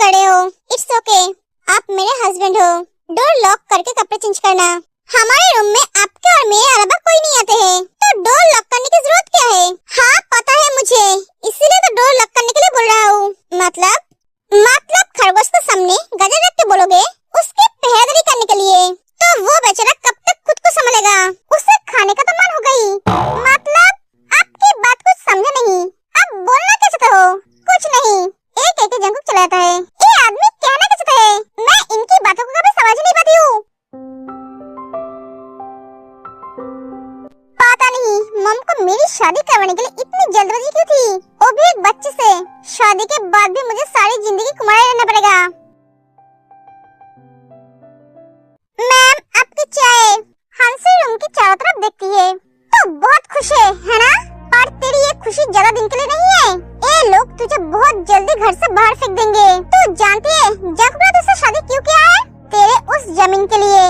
कर रहे हो? इट्स ओके, आप मेरे हस्बैंड हो। डोर लॉक करके कपड़े चेंज करना। हमारे रूम में आपके और मेरे अलावा कोई नहीं आते हैं, तो डोर लॉक करने की जरूरत क्या है? हाँ पता है मुझे, इसीलिए तो डोर लॉक करने के लिए बोल रहा हूँ। मतलब खरगोश के सामने गजर रख के बोलोगे उसकी पहरेदारी करने के लिए, तो वो बेचारा कब तक खुद को संभालेगा? उसे खाने का तो मन हो गई। मतलब आपकी बात कुछ समझा नहीं, आप बोलना क्या चाहते हो? कुछ नहीं, एक एक जंगुक चलाता है। ये आदमी कहना क्या चाहता है? मैं इनकी बातों को कभी समझ नहीं पाती हूँ। पता नहीं मम को मेरी शादी करवाने के लिए इतनी जल्दबाजी क्यों थी, वो भी एक बच्चे से। शादी के बाद भी मुझे सारी जिंदगी कुमारा रहना पड़ेगा। मैम आपकी चाय। हंसी रूम की चारों तरफ देखती है तो बहुत खुश है ना? पर तेरी ये खुशी ज्यादा दिन के लिए नहीं है। ये लोग तुझे बहुत जल्दी घर से बाहर फेंक देंगे। तू जानती है जब मैं तुझसे शादी क्यों किया है? तेरे उस जमीन के लिए।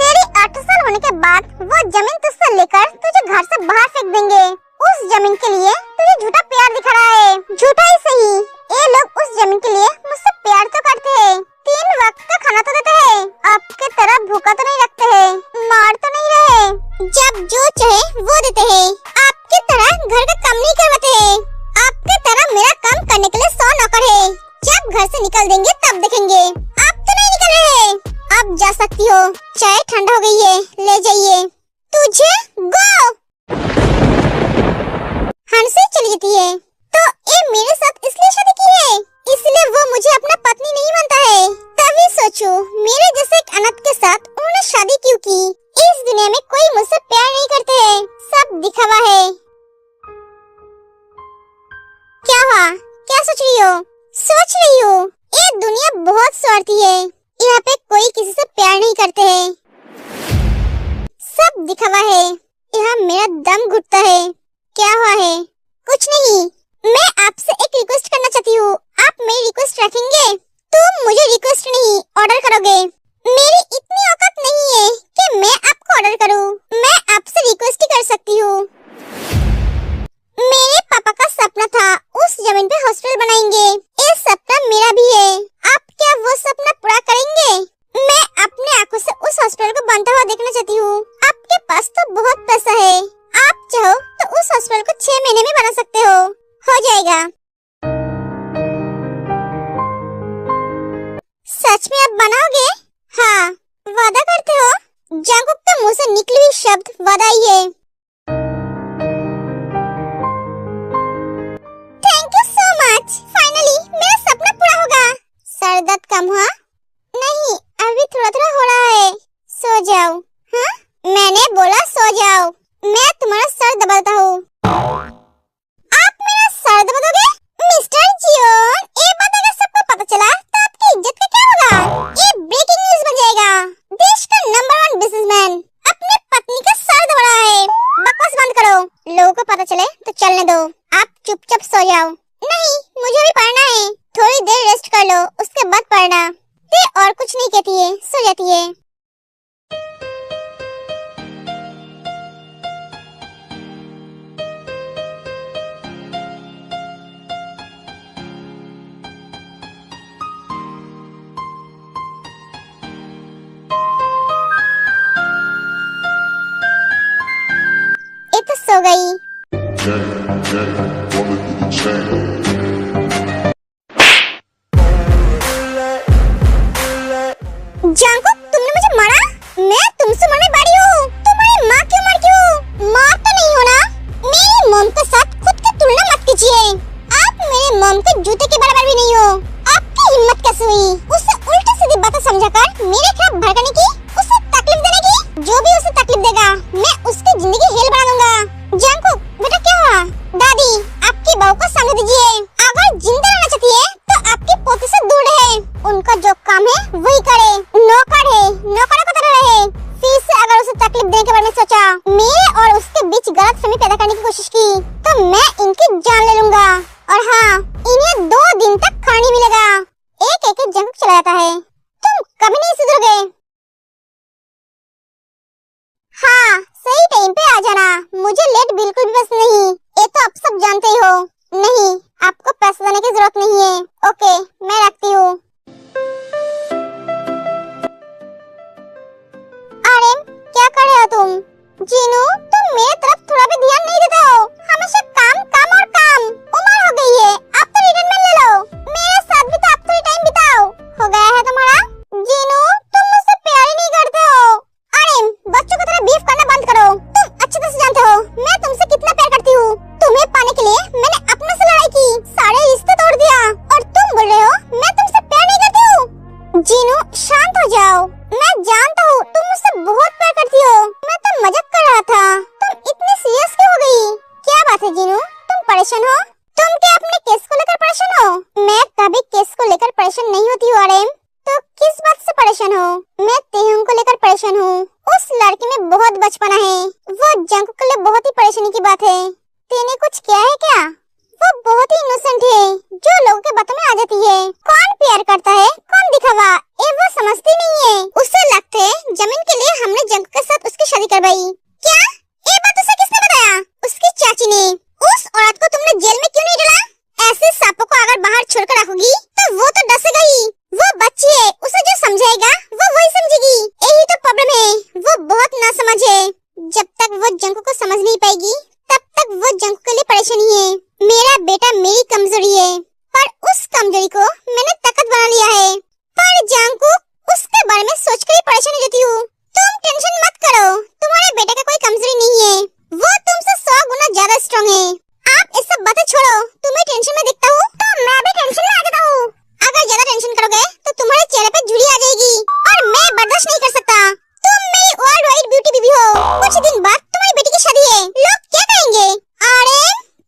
तेरी 8 साल होने के बाद वो जमीन तुझसे लेकर तुझे घर से बाहर फेंक देंगे। उस जमीन के लिए तुझे झूठा प्यार दिखा रहा है। झूठा ही सही, ये लोग उस जमीन के लिए मुझसे प्यार तो करते हैं, 3 वक्त का खाना तो देते हैं, आपके तरह भूखा तो नहीं रखते हैं, मार तो नहीं रहे, जब जो चाहे वो देते हैं, आपकी तरह घर का काम नहीं करवाते हैं, आपकी तरह मेरा काम करने के लिए 100 नौकर है। जब घर से निकल देंगे तब देखेंगे। आप तो नहीं निकल रहे, अब जा सकती हो। चाय ठंडा हो गई है, ले जाइए। तुझे गो। हंसी चली जाती है। तो ये मेरे साथ इसलिए शादी की है, इसलिए वो मुझे अपना पत्नी नहीं मानता है। तभी सोचो मेरे जैसे एक अनाथ के साथ उन्होंने शादी क्यों की। इस दुनिया में कोई मुझसे प्यार नहीं करते हैं, सब दिखावा है। क्या हुआ? क्या सोच रही हो? सोच रही हो ये दुनिया बहुत स्वार्थी है, यहाँ पे कोई किसी से प्यार नहीं करते हैं, सब दिखावा है। यहाँ मेरा दम घुटता है। क्या हुआ है? कुछ नहीं, मैं आपसे एक रिक्वेस्ट करना चाहती हूँ, आप मेरी रिक्वेस्ट रखेंगे? तुम मुझे रिक्वेस्ट नहीं ऑर्डर करोगे। मेरी इतनी औकात नहीं है कि मैं आपको ऑर्डर करूँ, मैं आपसे रिक्वेस्ट ही कर सकती हूँ। मेरे पापा का सपना था उस जमीन पे हॉस्पिटल बनाएंगे, ये सपना मेरा भी है। आप क्या वो सपना पूरा करेंगे? मैं अपने आंखों से उस हॉस्पिटल को बनता हुआ देखना चाहती हूँ। आपके पास तो बहुत पैसा है, आप चाहो तो उस हॉस्पिटल को 6 महीने में बना सकते हो जाएगा। सच में आप बनाओगे? हाँ, वादा करते हो? जंगुक के मुंह से निकली हुई शब्द वादा ही है। Thank you so much, finally मेरा सपना पूरा होगा। सर दर्द कम हुआ? नहीं, अभी थोड़ा थोड़ा हो रहा है। सो जाओ। हाँ? मैंने बोला सो जाओ, मैं तुम्हारा सर दबाता हूँ। आप मेरा सर दबा दोगे? मिस्टर जियोन, ये बात अगर सबको पता चला तो आपकी इज्जत का क्या होगा? ये ब्रेकिंग न्यूज बन जाएगा। देश का नंबर 1 बिजनेसमैन अपने पत्नी का सर दबा रहा है। बकवास बंद करो, लोगों को पता चले तो चलने दो। आप चुपचाप सो जाओ। नहीं, मुझे भी पढ़ना है, थोड़ी देर रेस्ट कर लो, उसके बाद पढ़ना। ये और कुछ नहीं कहती है, सो जाती है। ये तो सो गई। जंगुक, तुमने मुझे मारा? मैं तुमसे मरने वाली हूँ। तुम्हारी माँ क्यों मर क्यों? माँ तो नहीं हो ना? मेरी मॉम के साथ खुद की तुलना मत कीजिए। आप मेरे मॉम के जूते के बराबर भी नहीं हो। आपकी हिम्मत कैसे हुई उसे उल्टी सीधी बातें समझाकर मेरे खिलाफ भड़कने की, उसे तकलीफ देने की? जो भी उसे तकलीफ देगा मैं उसकी जिंदगी हेल बना दूंगा। जंगुक बेटा क्या हुआ? दादी आपकी बहू को समझा दीजिए, अगर जिंदा रहना चाहती है तो आपकी पोती से दूर रहे, उनका जो काम है वही करे, नौकर है, नौकरों को तरह रहे। फिर से अगर उसे तकलीफ देने के बारे में सोचा, मेरे और उसके बीच गलतफहमी पैदा करने की कोशिश की तो मैं इनकी जान ले लूंगा। और हाँ, इन्हें 2 दिन तक खाना नहीं मिलेगा। एक एक जंगुक चला जाता है। तुम कभी नहीं सुधरोगे। तुम? जीनू, तुम मेरे तरफ थोड़ा भी ध्यान नहीं देते हो। हमेशा काम काम और काम। उम्र हो गई है, अब तो रिटायरमेंट ले लो। मेरे साथ भी तो अब थोड़ी टाइम बिताओ। हो गया है तुम्हारा? जीनू, तुम मुझसे प्यार ही नहीं करते हो। अरे बच्चों की तरह बीफ करना बंद करो। तुम अच्छी तरह से जानते हो मैं तुमसे कितना प्यार करती हूँ। तुम्हें पाने के लिए मैंने अपनों से लड़ाई की, सारे रिश्ते तोड़ दिया, और तुम बोल रहे हो मैं तुमसे प्यार नहीं करती हूँ। जीनू, शांत हो जाओ। मैं जानता हूँ तुम मुझसे बहुत प्यार करती हो। मैं तो मजाक कर रहा था। तुम इतनी सीरियस क्यों हो गई? क्या बात है जीनू, तुम परेशान हो? तुम क्या अपने केस को लेकर परेशान हो? मैं कभी केस को लेकर परेशान नहीं होती हूँ आरएम। तो किस बात से परेशान हो? मैं तेहुं को लेकर परेशान हूँ। उस लड़के में बहुत बचपना है। वो जंग के लिए बहुत ही परेशानी की बात है। तेने कुछ किया है क्या? वो बहुत ही इनोसेंट है, जो लोगों के बातों में आ जाती है। कौन प्यार करता है, कौन दिखावा, ये वो समझती नहीं है। उसे लगता है जमीन के लिए हमने जंग के साथ उसकी शादी करवाई। क्या? ये बात उसे किसने बताया? उसकी चाची ने। उस औरत को तुमने जेल में क्यों नहीं डाला? ऐसे सांपों को अगर बाहर छोड़कर रखोगी तो वो तो डसेगा ही। वो बच्ची है, उसे जो समझाएगा वो वही समझेगी। यही तो प्रॉब्लम है, वो बहुत नासमझ है। जब तक वो जंग को समझ नहीं पाएगी तब तक वो जंग के लिए परेशानी है। मेरा बेटा मेरी कमजोरी है, पर उस कमजोरी को मैंने ताकत बना लिया है। पर जानकू, उसके बारे में सोचकर ही परेशान हो जाती हूँ। तुम टेंशन मत करो, तुम्हारे बेटे का कोई कमजोरी नहीं है। वो तुमसे 100 गुना ज्यादा स्ट्रॉन्ग है। आप ये सब बातें छोड़ो, तुम्हें टेंशन में दिखता हूँ तो मैं भी टेंशन में आ जाता हूँ। अगर ज्यादा टेंशन करोगे तो तुम्हारे चेहरे पे झुर्री आ जाएगी, और मैं बर्दाश्त नहीं कर सकता। तुम मेरी वर्ल्ड वाइड ब्यूटी बीबी हो। कुछ दिन बाद तुम्हारी बेटी की शादी है, लोग क्या कहेंगे? अरे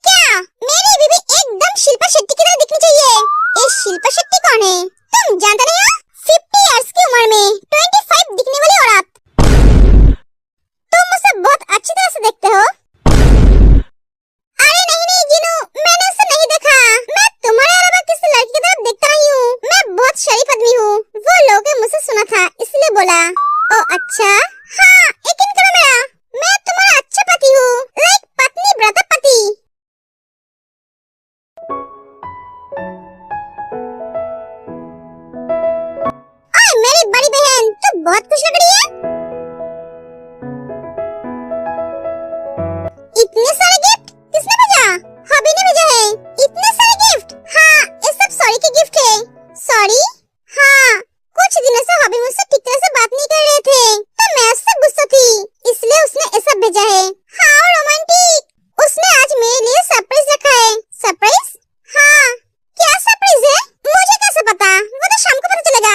क्या मेरी बीबी एकदम शिल्पा शेट्टी की तरह दिखनी चाहिए। ये शिल्पा शेट्टी कौन है? तुम जानते नहीं हो? 50 इयर्स की उम्र में 25 दिखने वाली औरत। तुम उसे बहुत अच्छी तरह से देखते हो। अरे नहीं नहीं जीनू, मैंने उसे नहीं देखा। मैं तुम्हारे अलावा किसी लड़की की तरफ देखता नहीं हूँ। मैं बहुत शरीफ आदमी हूँ। वो लोगों ने मुझसे सुना था इसलिए बोला। ओ अच्छा, हाँ यकीन करो मेरा, मैं तुम्हारा अच्छा पति हूँ, लाइक पत्नी व्रत पति। ओए मेरी बड़ी बहन, तू बहुत खुश लग रही है। इतने सारे गिफ्ट किसने भेजा? हबी ने भेजा है। इतने सारे गिफ्ट? हाँ, ये सब सॉरी के गिफ्ट है। सॉरी? हाँ, कुछ दिनों से हबी मुझसे ठीक तरह से बात नहीं कर रहे थे, तो मैं उससे गुस्सा थी, इसलिए उसने ये सब भेजा है। हाँ रोमांटिक। उसने आज मेरे लिए सरप्राइज रखा है। सरप्राइज? हाँ। क्या सरप्राइज है? मुझे कैसे पता? वो तो शाम को पता चलेगा।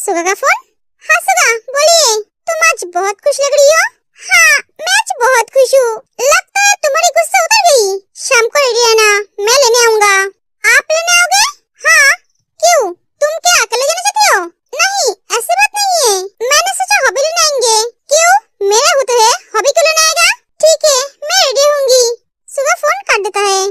सुगा का फोन? हाँ सुगा, बोलिए। तुम आज बहुत खुश लग रही हो। हाँ, मैं आज बहुत खुश हूँ। लगता है तुम्हारी गुस्सा उतर गई। शाम को रेडी रहना, मैं लेने आऊंगा। आप लेने आओगे? हाँ। क्यों, तुम क्या अकेले जाना चाहती हो? नहीं, ऐसी बात नहीं है। मैंने सोचा हॉबी लेने आएंगे। क्यों, मेरा होता है, हॉबी क्यों लेने आएगा? ठीक है, मैं रेडी होंगी। सुबह फोन काट देता है।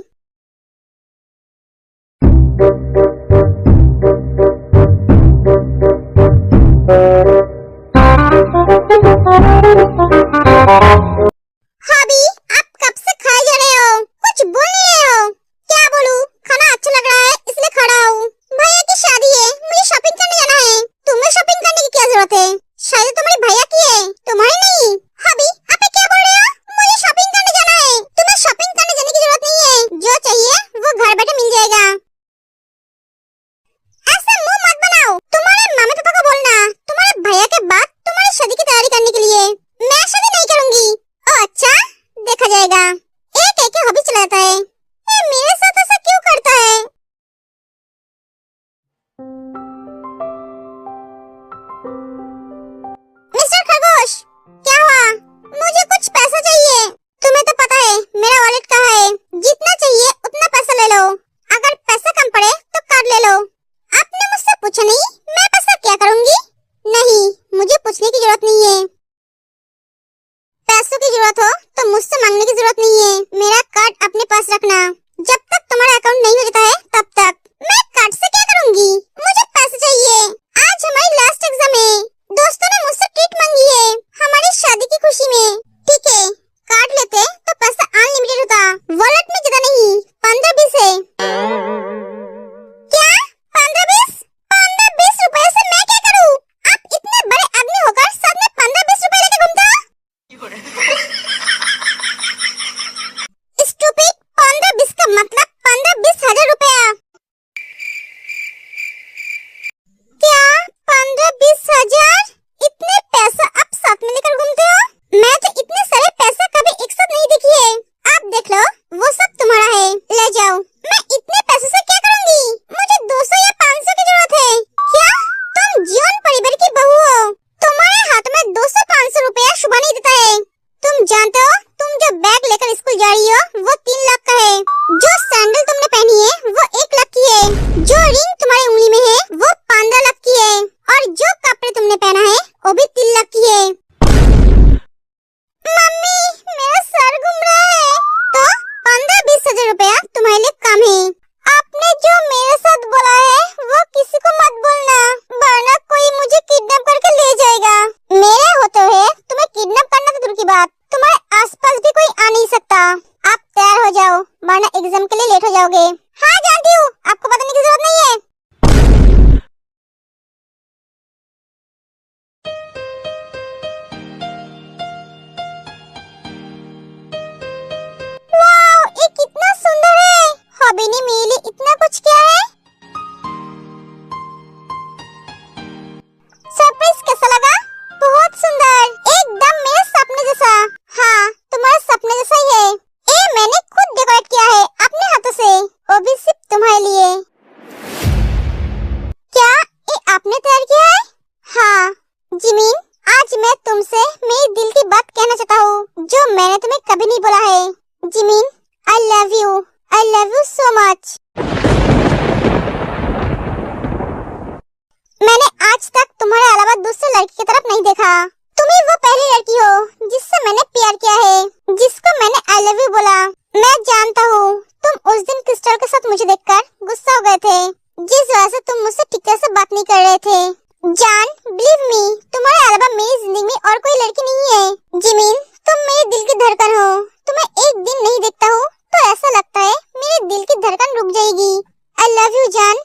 जिस वजह से तुम मुझसे ठीक तरह से बात नहीं कर रहे थे। जान, बिलीव मी, तुम्हारे अलावा मेरी जिंदगी में और कोई लड़की नहीं है। जिमिन, तुम मेरे दिल की धड़कन हो। तुम्हें एक दिन नहीं देखता हूँ तो ऐसा लगता है मेरे दिल की धड़कन रुक जाएगी। आई लव यू जान।